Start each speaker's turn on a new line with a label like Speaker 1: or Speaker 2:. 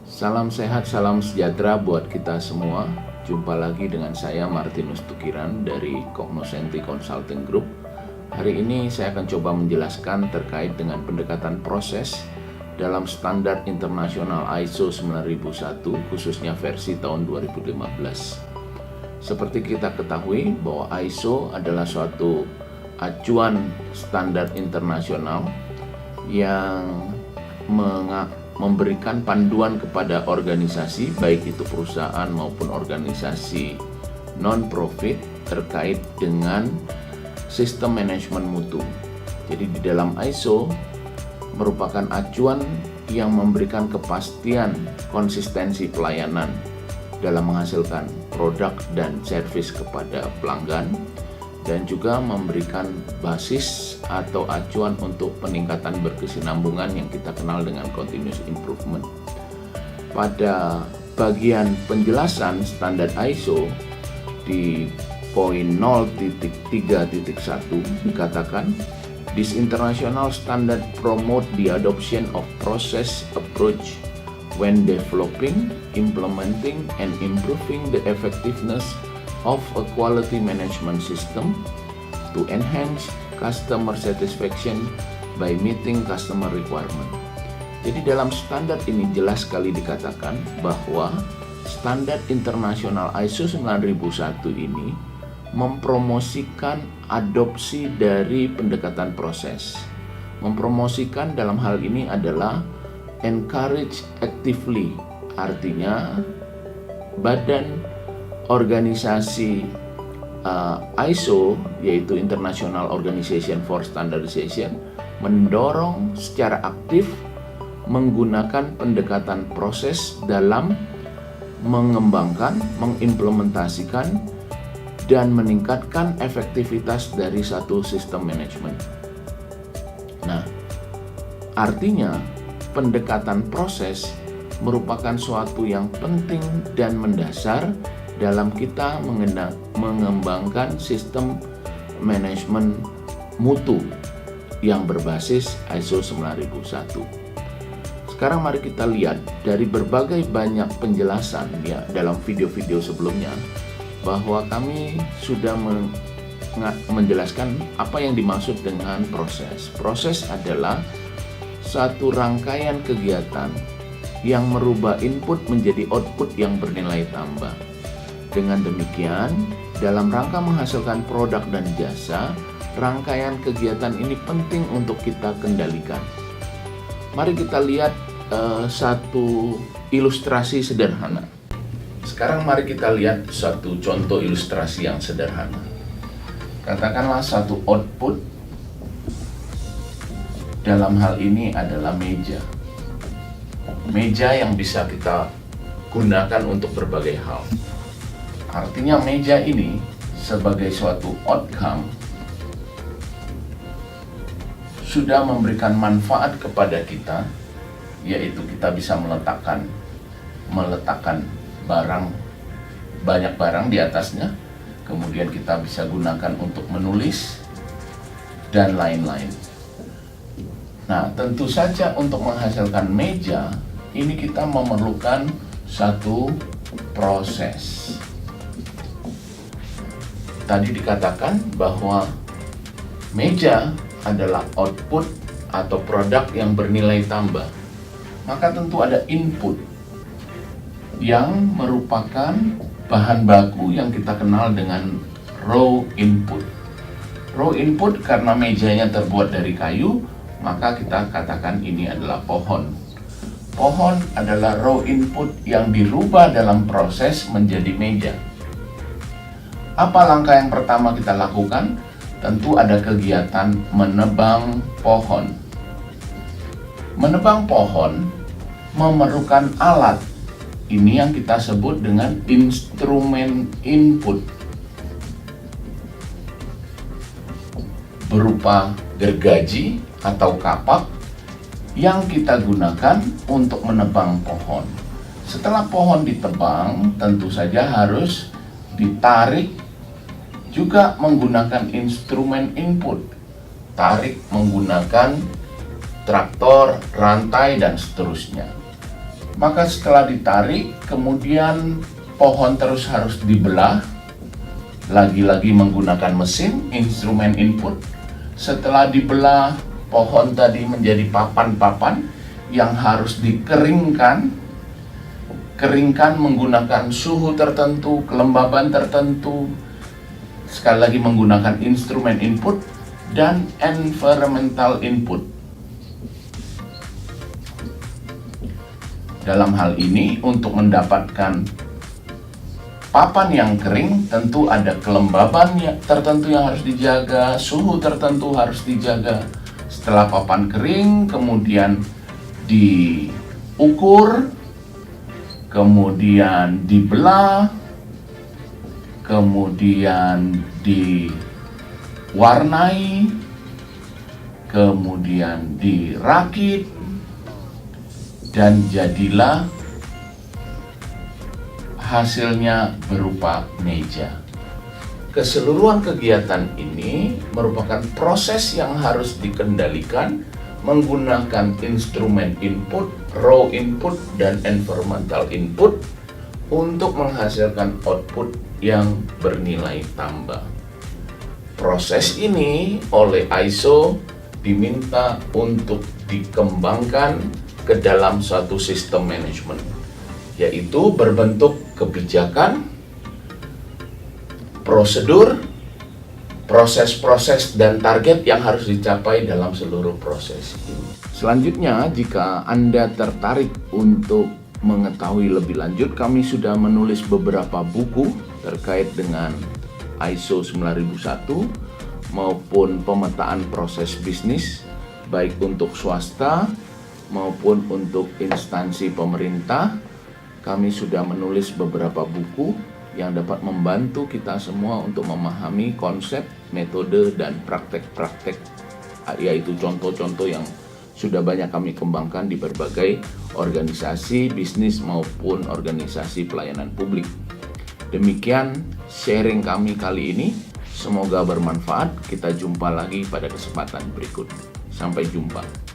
Speaker 1: Salam sehat, salam sejahtera buat kita semua. Jumpa lagi dengan saya Martinus Tukiran dari Cognoscenti Consulting Group. Hari ini saya akan coba menjelaskan terkait dengan pendekatan proses dalam standar internasional ISO 9001, khususnya versi tahun 2015. Seperti kita ketahui bahwa ISO adalah suatu acuan standar internasional yang memberikan panduan kepada organisasi, baik itu perusahaan maupun organisasi non-profit, terkait dengan sistem manajemen mutu. Jadi di dalam ISO merupakan acuan yang memberikan kepastian konsistensi pelayanan dalam menghasilkan produk dan servis kepada pelanggan, dan juga memberikan basis atau acuan untuk peningkatan berkesinambungan yang kita kenal dengan continuous improvement. Pada bagian penjelasan standar ISO di poin 0.3.1 dikatakan, this international standard promote the adoption of process approach when developing, implementing, and improving the effectiveness of a quality management system to enhance customer satisfaction by meeting customer requirement. Jadi dalam standar ini jelas sekali dikatakan bahwa standar internasional ISO 9001 ini mempromosikan adopsi dari pendekatan proses. Mempromosikan dalam hal ini adalah encourage actively, artinya badan organisasi ISO, yaitu International Organization for Standardization, mendorong secara aktif menggunakan pendekatan proses dalam mengembangkan, mengimplementasikan, dan meningkatkan efektivitas dari satu sistem manajemen. Nah, artinya pendekatan proses merupakan suatu yang penting dan mendasar dalam kita mengembangkan sistem manajemen mutu yang berbasis ISO 9001. Sekarang mari kita lihat dari berbagai banyak penjelasan ya dalam video-video sebelumnya, bahwa kami sudah menjelaskan apa yang dimaksud dengan proses. Proses adalah satu rangkaian kegiatan yang merubah input menjadi output yang bernilai tambah. Dengan demikian, dalam rangka menghasilkan produk dan jasa, rangkaian kegiatan ini penting untuk kita kendalikan. Mari kita lihat satu ilustrasi sederhana. Sekarang mari kita lihat satu contoh ilustrasi yang sederhana. Katakanlah satu output dalam hal ini adalah meja. Meja yang bisa kita gunakan untuk berbagai hal. Artinya meja ini sebagai suatu outcome sudah memberikan manfaat kepada kita, yaitu kita bisa meletakkan banyak barang di atasnya, kemudian kita bisa gunakan untuk menulis dan lain-lain. Nah, tentu saja untuk menghasilkan meja ini kita memerlukan satu proses. Tadi dikatakan bahwa meja adalah output atau produk yang bernilai tambah. Maka tentu ada input yang merupakan bahan baku yang kita kenal dengan raw input. Raw input karena mejanya terbuat dari kayu, maka kita katakan ini adalah pohon. Pohon adalah raw input yang dirubah dalam proses menjadi meja. Apa langkah yang pertama kita lakukan? Tentu ada kegiatan menebang pohon. Menebang pohon memerlukan alat. Ini yang kita sebut dengan instrumen input. Berupa gergaji atau kapak yang kita gunakan untuk menebang pohon. Setelah pohon ditebang, tentu saja harus ditarik juga menggunakan instrumen input. Tarik menggunakan traktor, rantai, dan seterusnya. Maka setelah ditarik, kemudian pohon terus harus dibelah, lagi-lagi menggunakan mesin, instrumen input. Setelah dibelah, pohon tadi menjadi papan-papan yang harus dikeringkan. Keringkan menggunakan suhu tertentu, kelembaban tertentu, sekali lagi menggunakan instrumen input dan environmental input. Dalam hal ini, untuk mendapatkan papan yang kering, tentu ada kelembaban tertentu yang harus dijaga, suhu tertentu harus dijaga. Setelah papan kering, kemudian diukur, kemudian dibelah, kemudian diwarnai, kemudian dirakit, dan jadilah hasilnya berupa meja. Keseluruhan kegiatan ini merupakan proses yang harus dikendalikan menggunakan instrumen input, raw input, dan environmental input untuk menghasilkan output yang bernilai tambah. Proses ini oleh ISO diminta untuk dikembangkan ke dalam suatu sistem manajemen, yaitu berbentuk kebijakan, prosedur, proses-proses, dan target yang harus dicapai dalam seluruh proses ini. Selanjutnya, jika Anda tertarik untuk mengetahui lebih lanjut, kami sudah menulis beberapa buku terkait dengan ISO 9001 maupun pemetaan proses bisnis, baik untuk swasta maupun untuk instansi pemerintah. Kami sudah menulis beberapa buku yang dapat membantu kita semua untuk memahami konsep, metode, dan praktek-praktek, yaitu contoh-contoh yang sudah banyak kami kembangkan di berbagai organisasi bisnis maupun organisasi pelayanan publik. Demikian sharing kami kali ini, semoga bermanfaat. Kita jumpa lagi pada kesempatan berikut. Sampai jumpa.